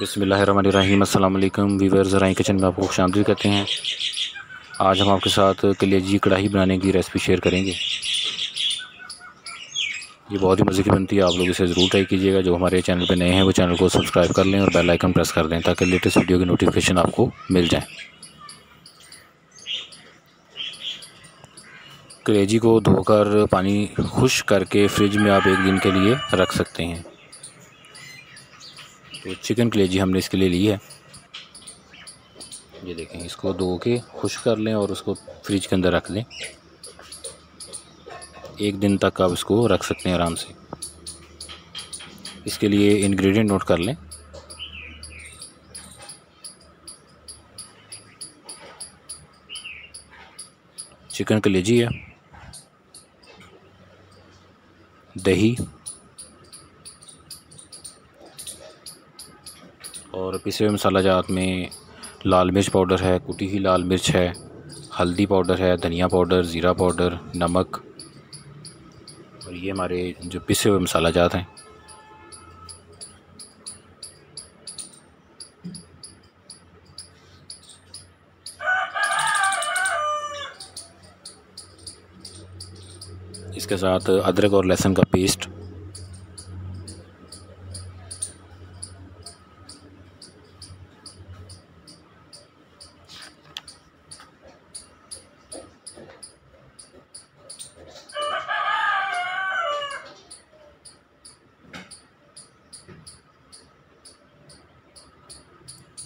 बिस्मिल्लाहिर्रहमानिर्रहीम। अस्सलाम वालेकुम वीवर्स, ज़राई किचन में आपको खुशामदीद करते हैं। आज हम आपके साथ कलेजी कढ़ाई बनाने की रेसिपी शेयर करेंगे। ये बहुत ही मज़े की बनती है, आप लोग इसे ज़रूर ट्राई कीजिएगा। जो हमारे चैनल पे नए हैं वो चैनल को सब्सक्राइब कर लें और बेल आइकन प्रेस कर दें ताकि लेटेस्ट वीडियो की नोटिफिकेशन आपको मिल जाए। कलेजी को धोकर पानी खुश्क करके फ्रिज में आप एक दिन के लिए रख सकते हैं। तो चिकन कलेजी हमने इसके लिए ली है। ये देखें, इसको धो के खुश्क कर लें और उसको फ्रिज के अंदर रख लें। एक दिन तक आप इसको रख सकते हैं आराम से। इसके लिए इंग्रेडिएंट नोट कर लें। चिकन कलेजी है, दही और पिसे हुए मसाला जात में लाल मिर्च पाउडर है, कुटी हुई लाल मिर्च है, हल्दी पाउडर है, धनिया पाउडर, ज़ीरा पाउडर, नमक और ये हमारे जो पिसे हुए मसाला जात हैं। इसके साथ अदरक और लहसुन का पेस्ट,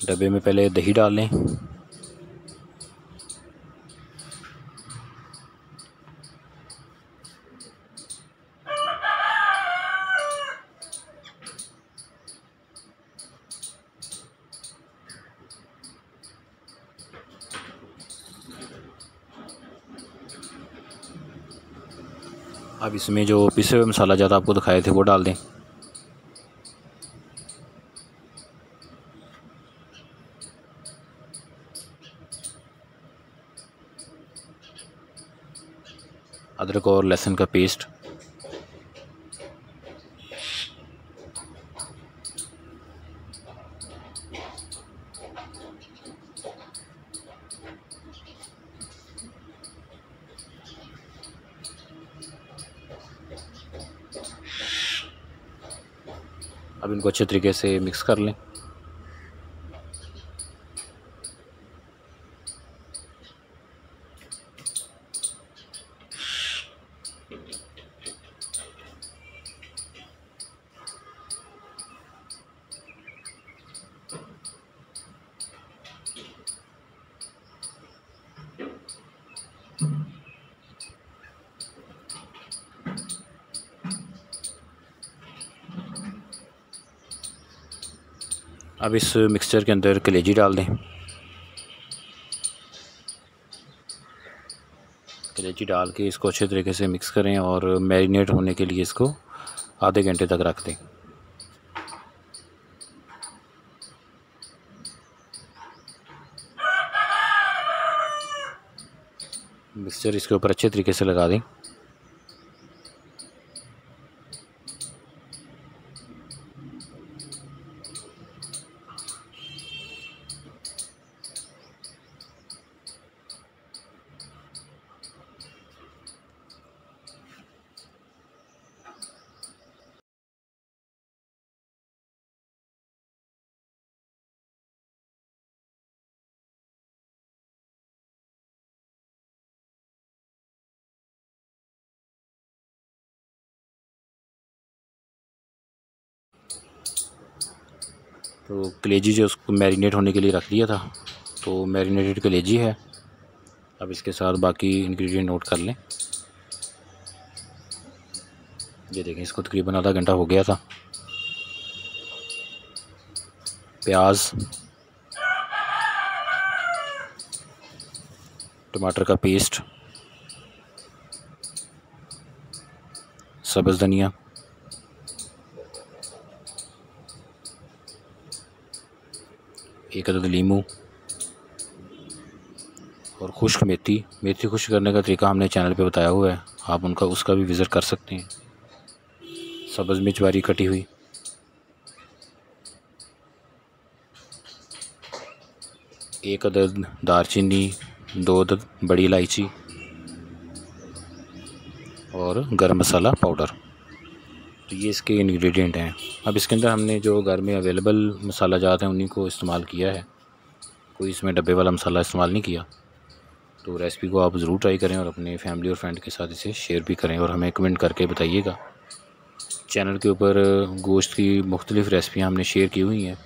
डब्बे में पहले दही डाल लें। अब इसमें जो पिसे हुए मसाला ज़्यादा आपको दिखाए थे वो डाल दें। अदरक और लहसुन का पेस्ट, अब इनको अच्छे तरीके से मिक्स कर लें। अब इस मिक्सचर के अंदर कलेजी डाल दें। कलेजी डाल के इसको अच्छे तरीके से मिक्स करें और मैरिनेट होने के लिए इसको आधे घंटे तक रख दें। मिक्सचर इसके ऊपर अच्छे तरीके से लगा दें। तो कलेजी जो उसको मैरिनेट होने के लिए रख दिया था, तो मैरिनेटेड कलेजी है। अब इसके साथ बाकी इंग्रेडिएंट नोट कर लें। ये देखें, इसको तकरीबन आधा घंटा हो गया था। प्याज, टमाटर का पेस्ट, सब्ज़ धनिया, एक अदद लीमू और खुश्क मेथी। मेथी खुश्क करने का तरीका हमने चैनल पे बताया हुआ है, आप उसका भी विज़िट कर सकते हैं। सब्ज़ मिर्च बारीक कटी हुई, 1 अदद दालचीनी, 2 अदद बड़ी इलायची और गरम मसाला पाउडर। तो ये इसके इंग्रेडिएंट हैं। अब इसके अंदर हमने जो घर में अवेलेबल मसाला जात हैं उन्हीं को इस्तेमाल किया है, कोई इसमें डब्बे वाला मसाला इस्तेमाल नहीं किया। तो रेसिपी को आप ज़रूर ट्राई करें और अपने फैमिली और फ्रेंड के साथ इसे शेयर भी करें और हमें कमेंट करके बताइएगा। चैनल के ऊपर गोश्त की मुख्तलिफ़ रेसिपियाँ हमने शेयर की हुई हैं,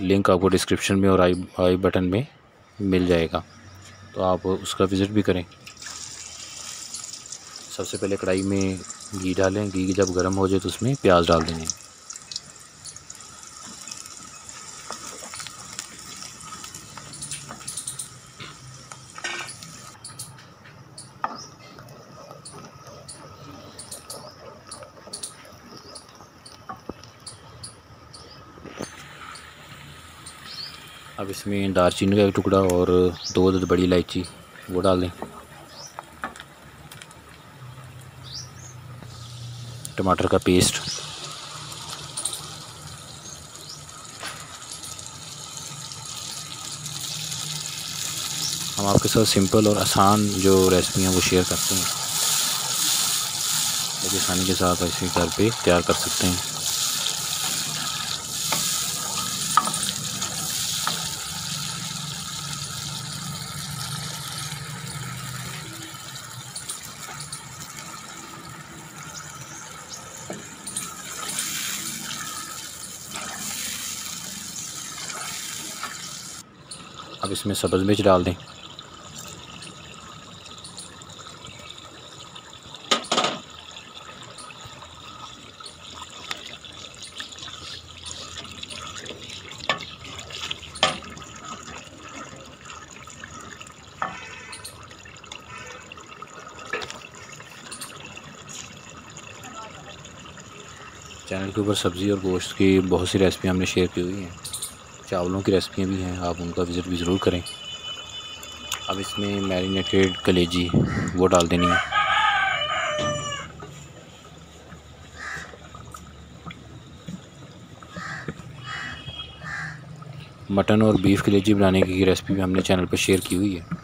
लिंक आपको डिस्क्रिप्शन में और आई बटन में मिल जाएगा, तो आप उसका विज़िट भी करें। सबसे पहले कढ़ाई में घी डालें। घी जब गर्म हो जाए तो उसमें प्याज डाल देंगे। अब इसमें दालचीनी का एक टुकड़ा और 2 अदद बड़ी इलायची वो डाल दें। टमाटर का पेस्ट, हम आपके साथ सिंपल और आसान जो रेसिपी हैं वो शेयर करते हैं, बड़ी आसानी के साथ ऐसे घर पे तैयार कर सकते हैं। अब इसमें सब्ज़ मिर्च डाल दें। चैनल के ऊपर सब्ज़ी और गोश्त की बहुत सी रेसिपी हमने शेयर की हुई हैं, चावलों की रेसिपियाँ भी हैं, आप उनका विज़िट भी ज़रूर करें। अब इसमें मैरिनेटेड कलेजी वो डाल देनी है। मटन और बीफ कलेजी बनाने की रेसिपी भी हमने चैनल पर शेयर की हुई है।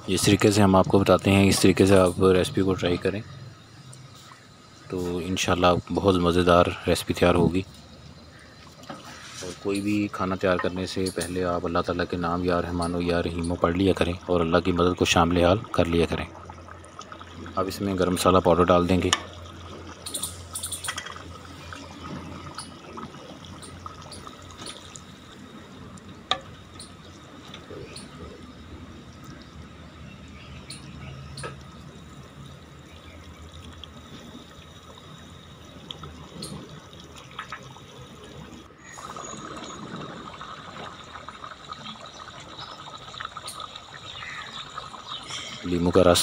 जिस तरीके से हम आपको बताते हैं इस तरीके से आप रेसिपी को ट्राई करें, तो इंशाल्लाह बहुत मज़ेदार रेसिपी तैयार होगी। और कोई भी खाना तैयार करने से पहले आप अल्लाह ताला के नाम या रहमानो या रहीमो पढ़ लिया करें और अल्लाह की मदद को शामिल हाल कर लिया करें। अब इसमें गरम मसाला पाउडर डाल देंगे। नींबू का रस,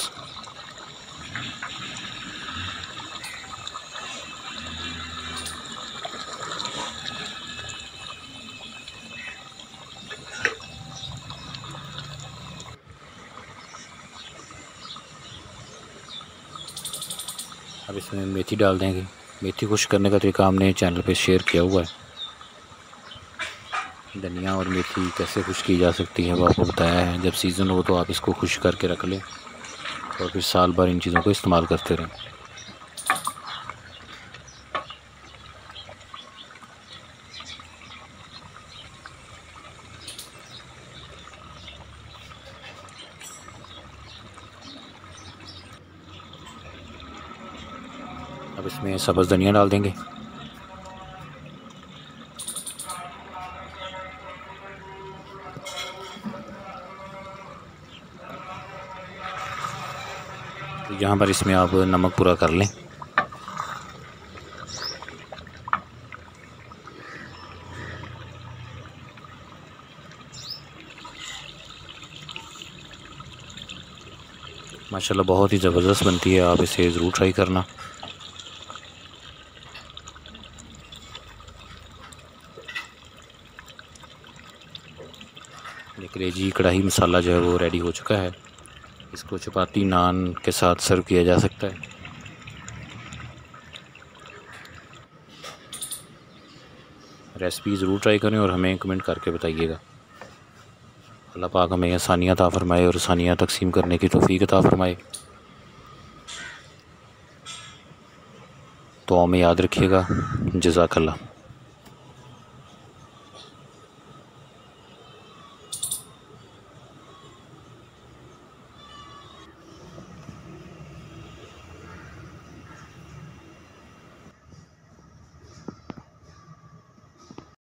अब इसमें मेथी डाल देंगे। मेथी खुश करने का तरीका हमने चैनल पे शेयर किया हुआ है। धनिया और मेथी कैसे खुश की जा सकती है वो आपको बताया है। जब सीज़न हो तो आप इसको खुश करके रख लें और फिर साल भर इन चीज़ों को इस्तेमाल करते रहें। अब इसमें सब्ज़ धनिया डाल देंगे। यहाँ पर इसमें आप नमक पूरा कर लें। माशाल्लाह बहुत ही ज़बरदस्त बनती है, आप इसे ज़रूर ट्राई करना। देखिए जी कढ़ाई मसाला जो है वो रेडी हो चुका है। इसको चपाती नान के साथ सर्व किया जा सकता है। रेसिपी ज़रूर ट्राई करें और हमें कमेंट करके बताइएगा। अल्लाह पाक हमें आसानियाँ अता फ़रमाए और आसानियाँ तकसीम करने की तौफ़ीक अता फ़रमाए। तो हमें याद रखिएगा। जज़ाकल्लाह।